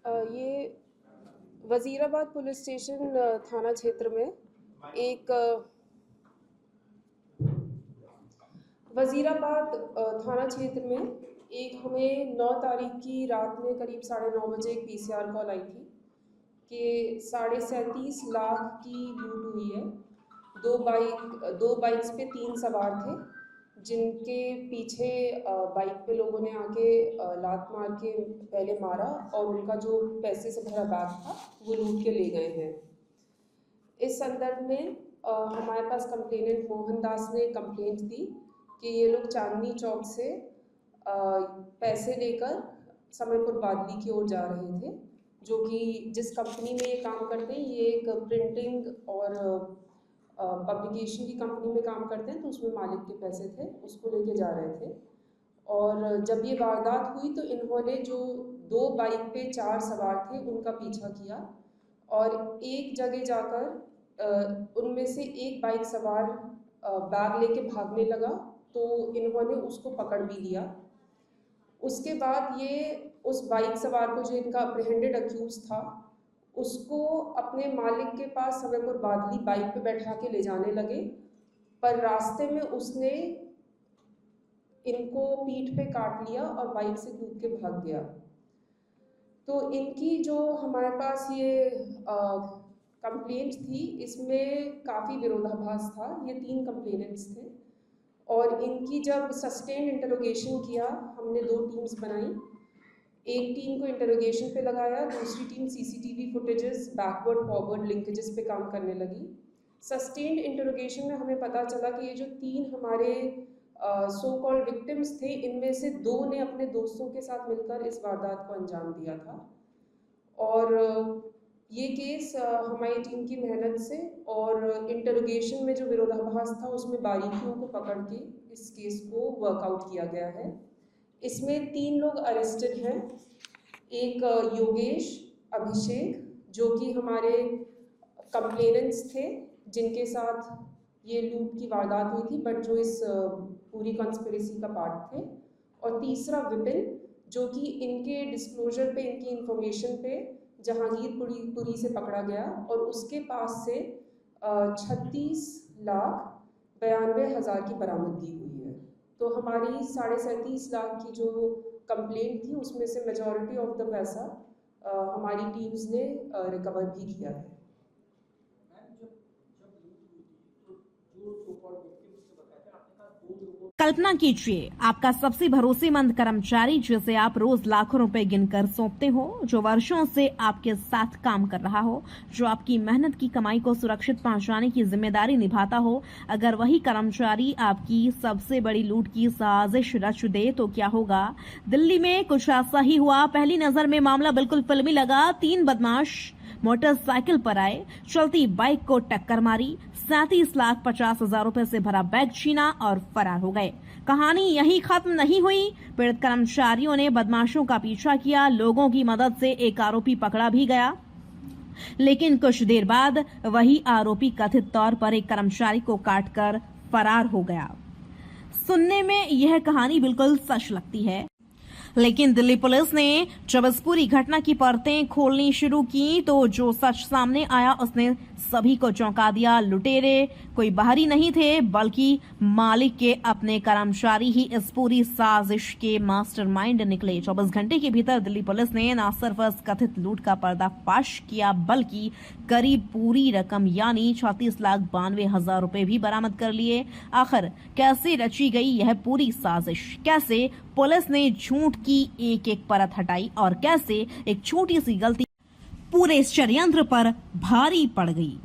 ये Wazirabad police station थाना क्षेत्र में एक थाना क्षेत्र में एक हमें 9 तारीख की रात में करीब 9:30 बजे एक पीसीआर कॉल आई थी कि 37.5 लाख की लूट हुई है। दो बाइक्स पे 3 सवार थे, जिनके पीछे बाइक पे लोगों ने आके लात मार के पहले मारा और उनका जो पैसे से भरा बैग था वो लूट के ले गए हैं। इस संदर्भ में हमारे पास कंप्लेनेंट मोहन दास ने कंप्लेंट दी कि ये लोग चांदनी चौक से पैसे लेकर समयपुर बादली की ओर जा रहे थे, जो कि जिस कंपनी में ये काम करते हैं, ये एक प्रिंटिंग और पब्लिकेशन की कंपनी में काम करते हैं, तो उसमें मालिक के पैसे थे, उसको लेके जा रहे थे। और जब ये वारदात हुई तो इन्होंने जो 2 बाइक पे 4 सवार थे उनका पीछा किया और एक जगह जाकर उनमें से एक बाइक सवार बैग लेके भागने लगा, तो इन्होंने उसको पकड़ भी लिया। उसके बाद ये उस बाइक सवार को, जो इनका अप्रहेंडेड अक्यूज था, उसको अपने मालिक के पास समयपुर बादली बाइक पे बैठा के ले जाने लगे, पर रास्ते में उसने इनको पीठ पे काट लिया और बाइक से कूद के भाग गया। तो इनकी जो हमारे पास ये कंप्लेंट थी, इसमें काफ़ी विरोधाभास था। ये 3 कंप्लेनेंट्स थे और इनकी जब सस्टेन इंटरोगेशन किया, हमने 2 टीम्स बनाई। एक टीम को इंटरोगेशन पे लगाया, दूसरी team CCTV footages, backward forward linkages पे काम करने लगी। सस्टेन्ड इंटरोगेशन में हमें पता चला कि ये जो 3 हमारे सो कॉल्ड विक्टिम्स थे, इनमें से 2 ने अपने दोस्तों के साथ मिलकर इस वारदात को अंजाम दिया था। और ये केस हमारी टीम की मेहनत से और इंटरोगेशन में जो विरोधाभास था उसमें बारीकियों को पकड़ के इस केस को वर्कआउट किया गया है। इसमें 3 लोग अरेस्टेड हैं। एक योगेश, अभिषेक, जो कि हमारे कंप्लेनेंट्स थे, जिनके साथ ये लूट की वारदात हुई थी, बट जो इस पूरी कॉन्स्पिरेसी का पार्ट थे। और तीसरा विपिन, जो कि इनके डिस्क्लोजर पे, इनकी इंफॉर्मेशन पे जहांगीरपुरी से पकड़ा गया और उसके पास से 36,92,000 की बरामदगी हुई है। तो हमारी 37.5 लाख की जो कंप्लेंट थी, उसमें से मेजॉरिटी ऑफ द पैसा हमारी टीम्स ने रिकवर भी किया है। कल्पना कीजिए, आपका सबसे भरोसेमंद कर्मचारी, जिसे आप रोज लाखों रुपए गिनकर सौंपते हो, जो वर्षों से आपके साथ काम कर रहा हो, जो आपकी मेहनत की कमाई को सुरक्षित पहुंचाने की जिम्मेदारी निभाता हो, अगर वही कर्मचारी आपकी सबसे बड़ी लूट की साजिश रच दे तो क्या होगा? दिल्ली में कुछ ऐसा ही हुआ। पहली नजर में मामला बिल्कुल फिल्मी लगा। 3 बदमाश मोटरसाइकिल पर आए, चलती बाइक को टक्कर मारी, 37,50,000 रुपए से भरा बैग छीना और फरार हो गए। कहानी यहीं खत्म नहीं हुई। पीड़ित कर्मचारियों ने बदमाशों का पीछा किया। लोगों की मदद से एक आरोपी पकड़ा भी गया, लेकिन कुछ देर बाद वही आरोपी कथित तौर पर एक कर्मचारी को काटकर फरार हो गया। सुनने में यह कहानी बिल्कुल सच लगती है, लेकिन दिल्ली पुलिस ने जब इस पूरी घटना की परतें खोलनी शुरू की तो जो सच सामने आया उसने सभी को चौंका दिया। लुटेरे कोई बाहरी नहीं थे, बल्कि मालिक के अपने कर्मचारी ही इस पूरी साजिश के मास्टरमाइंड निकले। 24 घंटे के भीतर दिल्ली पुलिस ने न सिर्फ इस कथित लूट का पर्दाफाश किया, बल्कि करीब पूरी रकम यानी 36,92,000 रुपए भी बरामद कर लिए। आखिर कैसे रची गई यह पूरी साजिश? कैसे पुलिस ने झूठ की एक-एक परत हटाई और कैसे एक छोटी सी गलती पूरे षड्यंत्र पर भारी पड़ गई?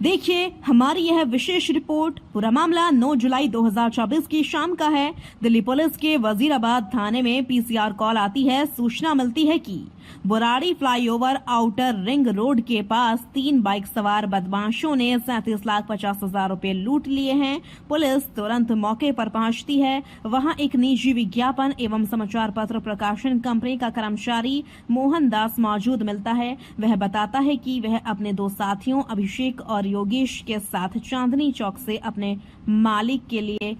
देखिए हमारी यह विशेष रिपोर्ट। पूरा मामला 9 जुलाई 2024 की शाम का है। दिल्ली पुलिस के वजीराबाद थाने में पीसीआर कॉल आती है। सूचना मिलती है कि Burari flyover outer ring road के पास 3 बाइक सवार बदमाशों ने 37,50,000 रुपए लूट लिए हैं। पुलिस तुरंत मौके पर पहुंचती है। वहां एक निजी विज्ञापन एवं समाचार पत्र प्रकाशन कंपनी का कर्मचारी मोहन दास मौजूद मिलता है। वह बताता है कि वह अपने 2 साथियों अभिषेक और योगेश के साथ चांदनी चौक से अपने मालिक के लिए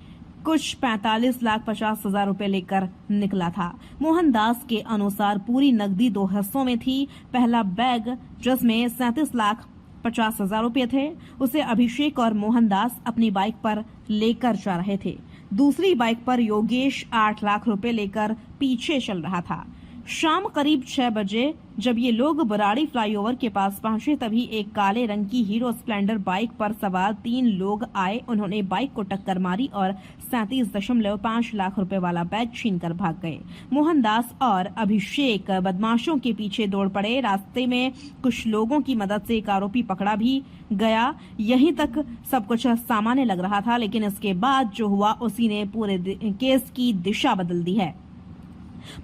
कुछ 45,50,000 रुपए लेकर निकला था। मोहनदास के अनुसार पूरी नकदी 2 हिस्सों में थी। पहला बैग जिसमें 37,50,000 रुपए थे, उसे अभिषेक और मोहनदास अपनी बाइक पर लेकर जा रहे थे। दूसरी बाइक पर योगेश 8 लाख रुपए लेकर पीछे चल रहा था। शाम करीब 6 बजे जब ये लोग बराड़ी फ्लाईओवर के पास पहुंचे तभी एक काले रंग की हीरो स्प्लेंडर बाइक पर सवार 3 लोग आए। उन्होंने बाइक को टक्कर मारी और 37.5 लाख रुपए वाला बैग छीनकर भाग गए। मोहनदास और अभिषेक बदमाशों के पीछे दौड़ पड़े। रास्ते में कुछ लोगों की मदद से एक आरोपी पकड़ा भी गया। यहीं तक सब कुछ सामान्य लग रहा था, लेकिन इसके बाद जो हुआ उसी ने पूरे केस की दिशा बदल दी है।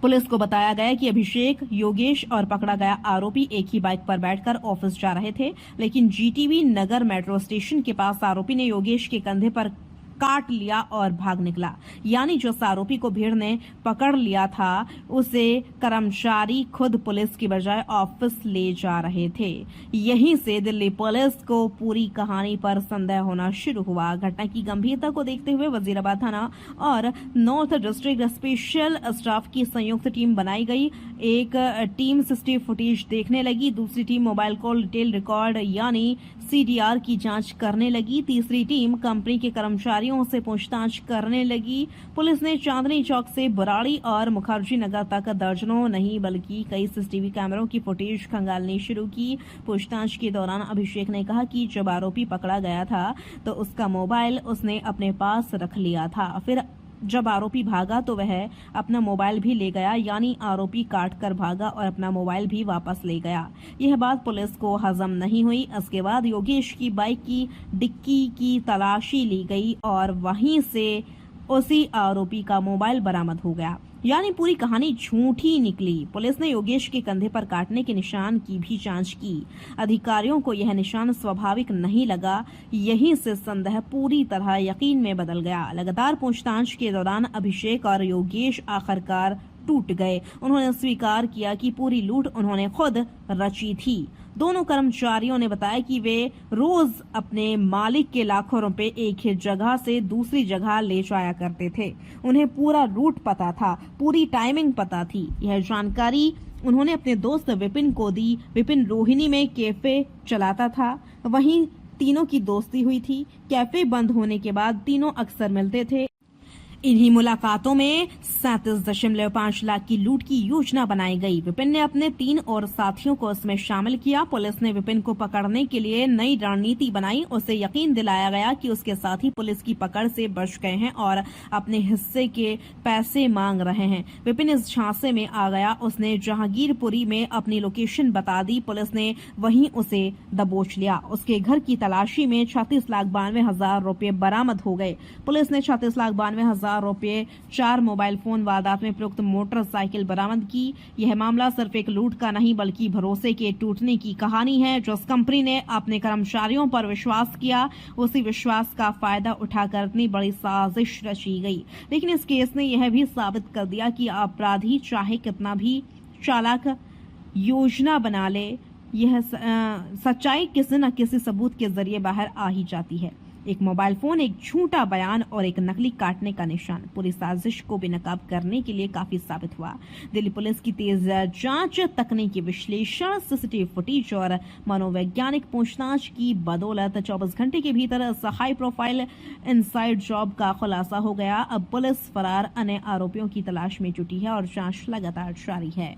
पुलिस को बताया गया कि अभिषेक, योगेश और पकड़ा गया आरोपी एक ही बाइक पर बैठकर ऑफिस जा रहे थे, लेकिन जीटीबी नगर मेट्रो स्टेशन के पास आरोपी ने योगेश के कंधे पर काट लिया और भाग निकला। यानी जिस आरोपी को भीड़ ने पकड़ लिया था उसे कर्मचारी खुद पुलिस की बजाय ऑफिस ले जा रहे थे। यहीं से दिल्ली पुलिस को पूरी कहानी पर संदेह होना शुरू हुआ। घटना की गंभीरता को देखते हुए वजीराबाद थाना और नॉर्थ डिस्ट्रिक्ट स्पेशल स्टाफ की संयुक्त टीम बनाई गई। एक टीम सीसीटीवी फुटेज देखने लगी, दूसरी team mobile call detail record यानी सीडीआर की जांच करने लगी, तीसरी टीम कंपनी के कर्मचारियों से पूछताछ करने लगी। पुलिस ने चांदनी चौक से बराड़ी और मुखर्जी नगर तक दर्जनों नहीं बल्कि कई सीसीटीवी कैमरों की फुटेज खंगालनी शुरू की। पूछताछ के दौरान अभिषेक ने कहा कि जब आरोपी पकड़ा गया था तो उसका मोबाइल उसने अपने पास रख लिया था, फिर जब आरोपी भागा तो वह अपना मोबाइल भी ले गया, यानी आरोपी काट कर भागा और अपना मोबाइल भी वापस ले गया। यह बात पुलिस को हजम नहीं हुई। इसके बाद योगेश की बाइक की डिक्की की तलाशी ली गई और वहीं से उसी आरोपी का मोबाइल बरामद हो गया। यानी पूरी कहानी झूठी निकली। पुलिस ने योगेश के कंधे पर काटने के निशान की भी जांच की। अधिकारियों को यह निशान स्वाभाविक नहीं लगा। यहीं से संदेह पूरी तरह यकीन में बदल गया। लगातार पूछताछ के दौरान अभिषेक और योगेश आखिरकार टूट गए। उन्होंने स्वीकार किया कि पूरी लूट उन्होंने खुद रची थी। दोनों कर्मचारियों ने बताया कि वे रोज अपने मालिक के लाखों रुपए एक ही जगह से दूसरी जगह ले जाया करते थे। उन्हें पूरा रूट पता था, पूरी टाइमिंग पता थी। यह जानकारी उन्होंने अपने दोस्त विपिन को दी। विपिन रोहिणी में कैफे चलाता था, वहीं तीनों की दोस्ती हुई थी। कैफे बंद होने के बाद तीनों अक्सर मिलते थे। इन्हीं मुलाकातों में 37.5 लाख की लूट की योजना बनाई गई। विपिन ने अपने 3 और साथियों को इसमें शामिल किया। पुलिस ने विपिन को पकड़ने के लिए नई रणनीति बनाई। उसे यकीन दिलाया गया कि उसके साथी पुलिस की पकड़ से बच गए हैं और अपने हिस्से के पैसे मांग रहे हैं। विपिन इस झांसे में आ गया। उसने जहांगीरपुरी में अपनी लोकेशन बता दी। पुलिस ने वहीं उसे दबोच लिया। उसके घर की तलाशी में 36,92,000 रुपए बरामद हो गए। पुलिस ने 36,92,000 रुपए, 4 मोबाइल फोन, वारदात में प्रयुक्त मोटरसाइकिल बरामद की। यह मामला सिर्फ एक लूट का नहीं बल्कि भरोसे के टूटने की कहानी है। जिस कंपनी ने अपने कर्मचारियों पर विश्वास किया, उसी विश्वास का फायदा उठाकर इतनी बड़ी साजिश रची गई। लेकिन इस केस ने यह भी साबित कर दिया कि अपराधी चाहे कितना भी चालाक योजना बना ले, यह सच्चाई किसी न किसी सबूत के जरिए बाहर आ ही जाती है। एक मोबाइल फोन, एक झूठा बयान और एक नकली काटने का निशान पूरी साजिश को बेनकाब करने के लिए काफी साबित हुआ। दिल्ली पुलिस की तेज जांच, तकनीकी विश्लेषण, सीसीटीवी फुटेज और मनोवैज्ञानिक पूछताछ की बदौलत 24 घंटे के भीतर इस हाई प्रोफाइल इनसाइड जॉब का खुलासा हो गया। अब पुलिस फरार अन्य आरोपियों की तलाश में जुटी है और जांच लगातार जारी है।